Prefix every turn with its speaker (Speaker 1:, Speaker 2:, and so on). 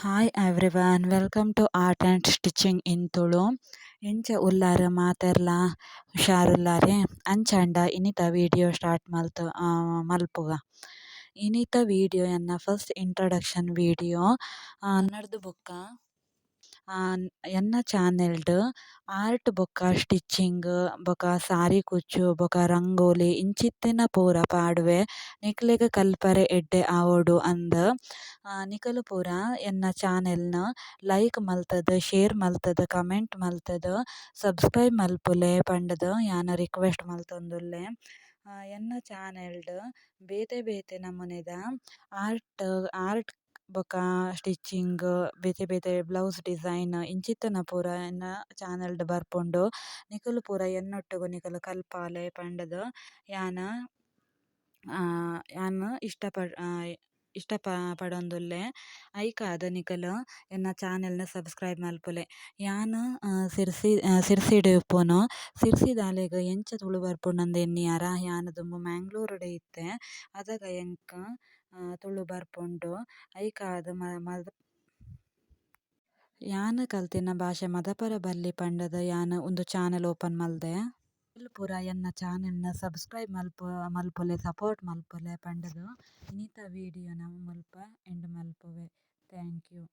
Speaker 1: Hi everyone, welcome to Art and Stitching in Tulu. ಇಂಚ ಉಲ್ಲಾರ ಮಾತೆರ್ಲ ಹುಷಾರುಲ್ಲಾರೆ ಅಂಚಾಂಡ ಇನಿತ ವಿಡಿಯೋ ಸ್ಟಾರ್ಟ್ ಮಲ್ಪುಗ. ಇನಿತ ವಿಡಿಯೋ ಎನ್ನ ಫಸ್ಟ್ ಇಂಟ್ರಡಕ್ಷನ್ ವಿಡಿಯೋ ನಡ್ದು ಬೊಕ್ಕ ಎನ್ನ ಚಾನೆಲ್ಡ್ ಆರ್ಟ್ ಬೊಕ್ಕ ಸ್ಟಿಚ್ಚಿಂಗ್ ಬೊಕ ಸಾರಿ ಕುಚ್ಚು ಬೊಕ ರಂಗೋಲಿ ಇಂಚಿತ್ತಿನ ಪೂರ ಪಾಡುವೆ ನಿಕ್ಲೆಗ್ ಕಲ್ಪರೆ ಎಡ್ಡೆ ಆವೊಡು ಅಂದ್ ನಿಕಲು ಪೂರ ಎನ್ನ ಚಾನೆಲ್ನ ಲೈಕ್ ಮಲ್ತದ್ ಶೇರ್ ಮಲ್ತದ್ ಕಮೆಂಟ್ ಮಲ್ತದ್ ಸಬ್ಸ್ಕ್ರೈಬ್ ಮಲ್ಪುಲೆ ಪಂಡ್ದ್ ಯಾನ್ ರಿಕ್ವೆಸ್ಟ್ ಮಲ್ತೊಂದುಲ್ಲೆ. ಎನ್ನ ಚಾನೆಲ್ಡ್ ಬೇತೆ ಬೇತೆ ನಮೂನೆದ ಆರ್ಟ್ ಆರ್ಟ್ ಬೊಕ ಸ್ಟಿಚ್ಚಿಂಗ್ ಬೇತೆ ಬೇತೆ ಬ್ಲೌಸ್ ಡಿಸೈನ್ ಇಂಚಿತ್ತನ ಪೂರ ಎನ್ನ ಚಾನೆಲ್ಡ್ ಬರ್ಪುಂಡು. ನಿಕುಲು ಪೂರ ಎನ್ನೊಟ್ಟುಗು ನಿಕುಲು ಕಲ್ಪಾಲೆ ಪಂಡ್ದ್ ಯಾನ್ ಯಾನ್ ಇಷ್ಟಪಡೊಂದುಲ್ಲೆ. ಐಕಾದ್ ನಿಕುಲು ಎನ್ನ ಚಾನೆಲ್ನ ಸಬ್ಸ್ಕ್ರೈಬ್ ಮಲ್ಪುಲೆ. ಯಾನ್ ಸಿರ್ಸಿಡ್ ಇಪ್ಪುನು. ಸಿರ್ಸಿ ದಾಲೆಗ್ ಎಂಚ ತುಳು ಬರ್ಪುಂಡು ಎನ್ನಿಯಾರ ಯಾನ್ ದುಂಬು ಮ್ಯಾಂಗ್ಳೂರುಡು ಇತ್ತೆ ಅದಾಗ ಎಂಕ್ ತುಳು ಬರ್ಪುಂಡು. ಐಕಾದ್ ಯಾನ್ ಕಲ್ತಿನ ಭಾಷೆ ಮದಪರ ಬಲ್ಲಿ ಪಂಡದ್ ಯಾನ್ ಉಂದು ಚಾನೆಲ್ ಓಪನ್ ಮಲ್ದೆ. ಪೂರ ಎನ್ನ ಚಾನೆಲ್ನ ಸಬ್ಸ್ಕ್ರೈಬ್ ಮಲ್ಪುಲೆ ಸಪೋರ್ಟ್ ಮಲ್ಪುಲೆ ಪಂಡದ್ ಇನಿತ ವಿಡಿಯೋನ ಮುಲ್ಪ ಎಂಡ್ ಮಲ್ಪುವೆ. Thank you.